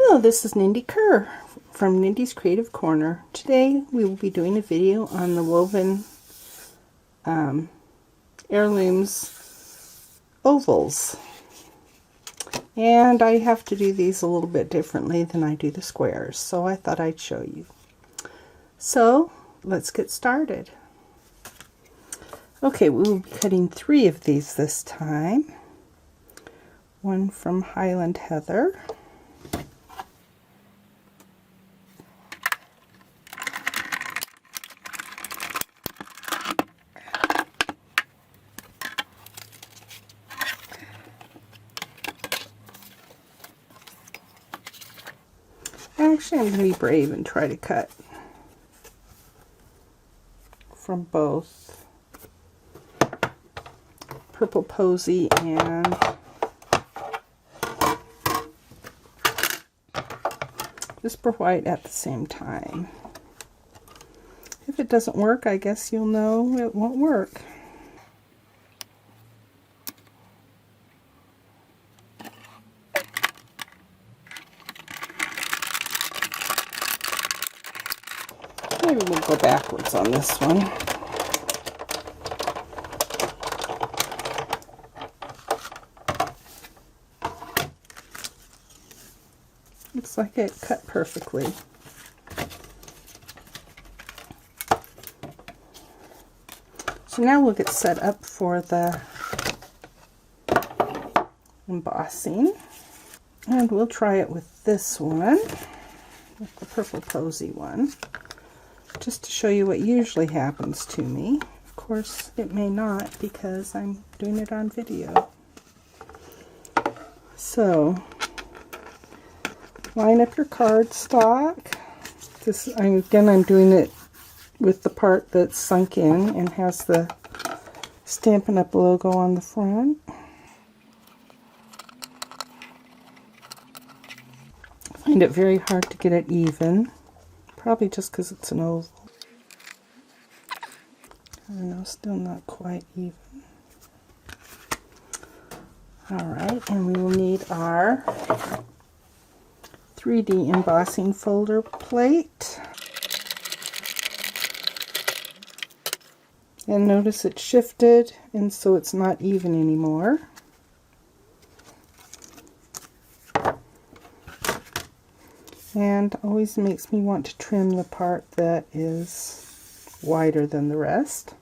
Hello, this is Nindy Kerr from Nindy's Creative Corner. Today we will be doing a video on the Woven Heirlooms Ovals. And I have to do these a little bit differently than I do the squares, so I thought I'd show you. So let's get started. Okay, we will be cutting 3 of these this time. One from Highland Heather. Actually, I'm going to be brave and try to cut from both Purple Posy and Whisper White at the same time. If it doesn't work, I guess you'll know it won't work. Maybe we'll go backwards on this one. Looks like it cut perfectly. So now we'll get set up for the embossing. And we'll try it with this one, with the Purple Posy one, just to show you what usually happens to me. Of course, it may not because I'm doing it on video. So, line up your cardstock. I'm doing it with the part that's sunk in and has the Stampin' Up! Logo on the front. I find it very hard to get it even. Probably just because it's an oval. I don't know, still not quite even. Alright, and we will need our 3D embossing folder plate. And notice it shifted, and so it's not even anymore. And always makes me want to trim the part that is wider than the rest.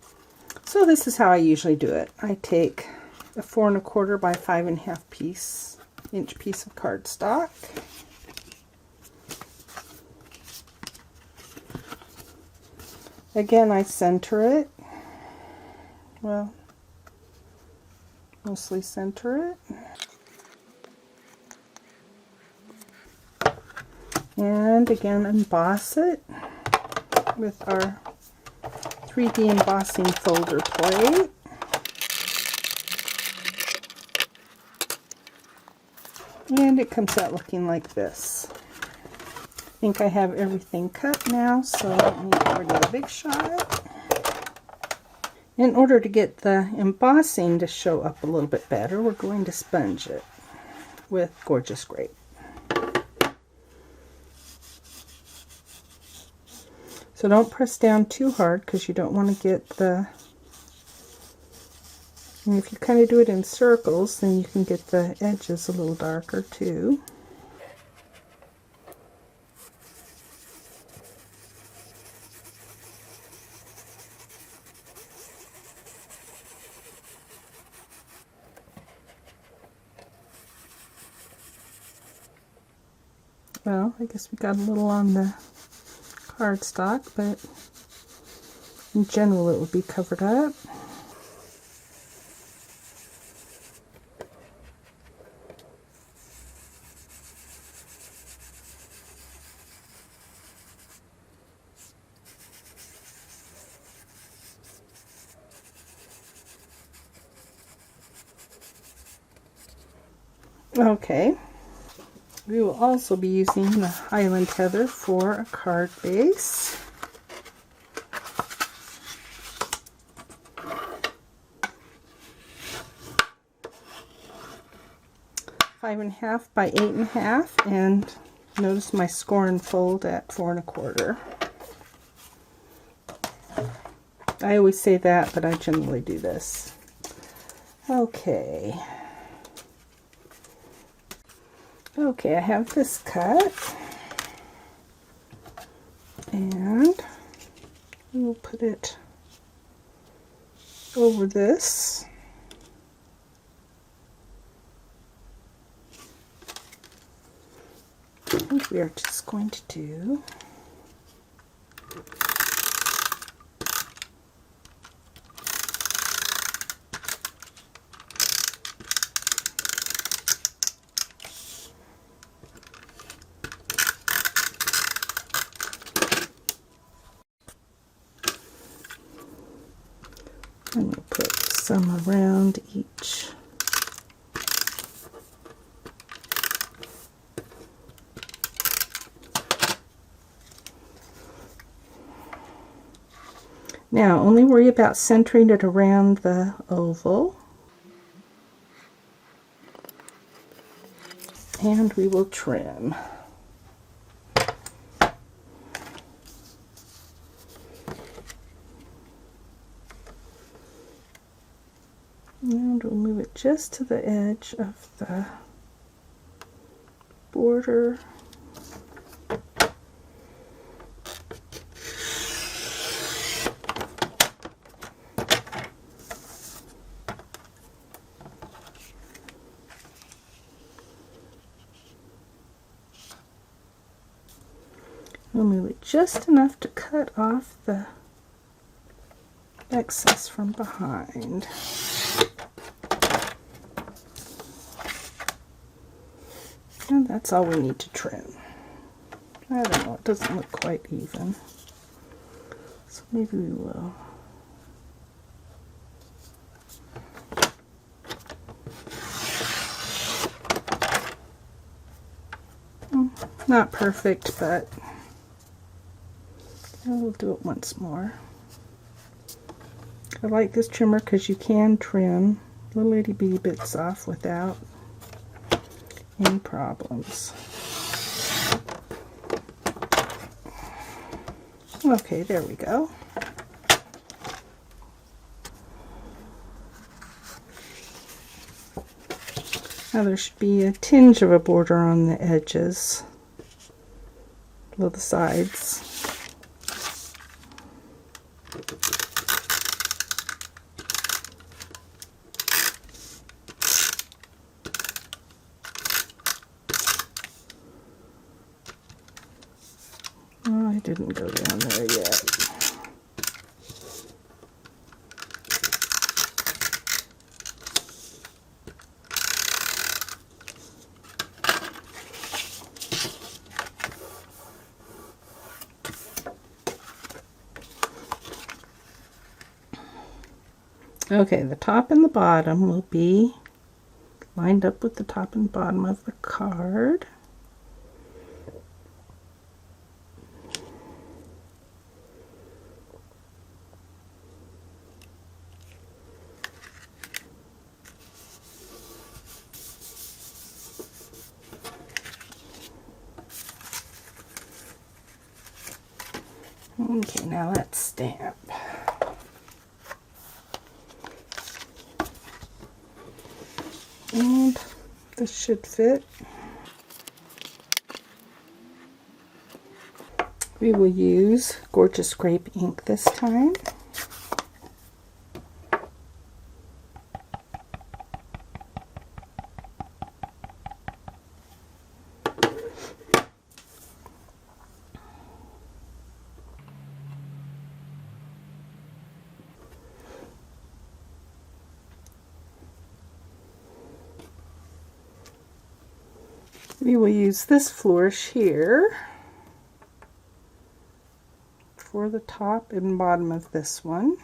So this is how I usually do it. I take a 4 1/4 by 5 1/2 inch piece of cardstock. Again, I center it. Well, mostly center it. And again, emboss it with our 3D embossing folder plate. And it comes out looking like this. I think I have everything cut now, so let me get a big shot. In order to get the embossing to show up a little bit better, we're going to sponge it with Gorgeous Grape. So don't press down too hard because you don't want to get the... And if you kind of do it in circles, then you can get the edges a little darker too. Well, I guess we got a little on the cardstock, but in general it will be covered up. Okay. We will also be using the Highland Heather for a card base. 5 1/2 by 8 1/2, and Notice my score and fold at 4 1/4. I always say that, but I generally do this. Okay. Okay, I have this cut. And we'll put it over this. I think we are just going to do I'm going to put some around each. Now, only worry about centering it around the oval. And we will trim. And we'll move it just to the edge of the border. We'll move it just enough to cut off the excess from behind. And that's all we need to trim. I don't know, it doesn't look quite even. So maybe we will. Not perfect, but we'll do it once more. I like this trimmer because you can trim little itty bitty bits off without any problems. Okay, there we go. Now there should be a tinge of a border on the edges, below the sides. Oh, I didn't go down there yet. Okay, the top and the bottom will be lined up with the top and bottom of the card. Okay, now let's stamp. And this should fit. We will use Gorgeous Grape ink this time. We will use this flourish here for the top and bottom of this one.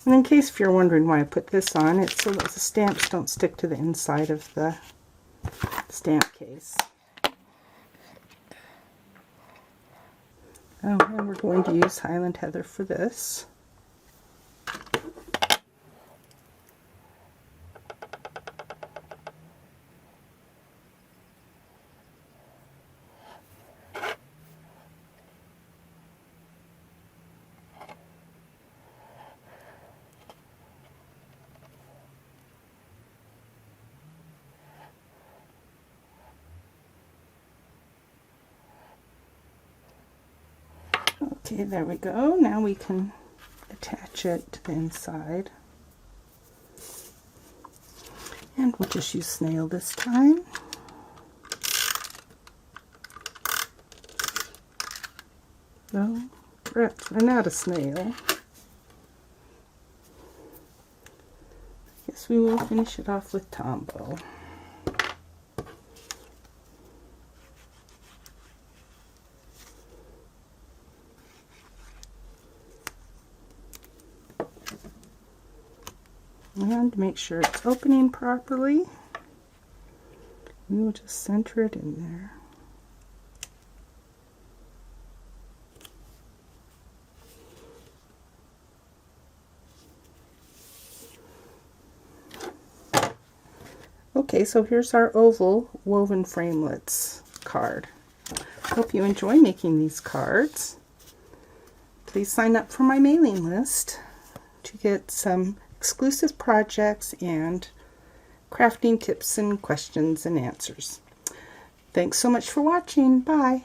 And in case if you're wondering why I put this on, it's so that the stamps don't stick to the inside of the stamp case. Oh, and we're going to use Highland Heather for this. Okay, there we go. Now we can attach it to the inside. And we'll just use snail this time. No, perhaps run out of snail. Guess we will finish it off with Tombow. And make sure it's opening properly, we will just center it in there. Okay, so here's our oval woven framelits card. Hope you enjoy making these cards. Please sign up for my mailing list to get some exclusive projects and crafting tips and questions and answers. Thanks so much for watching. Bye.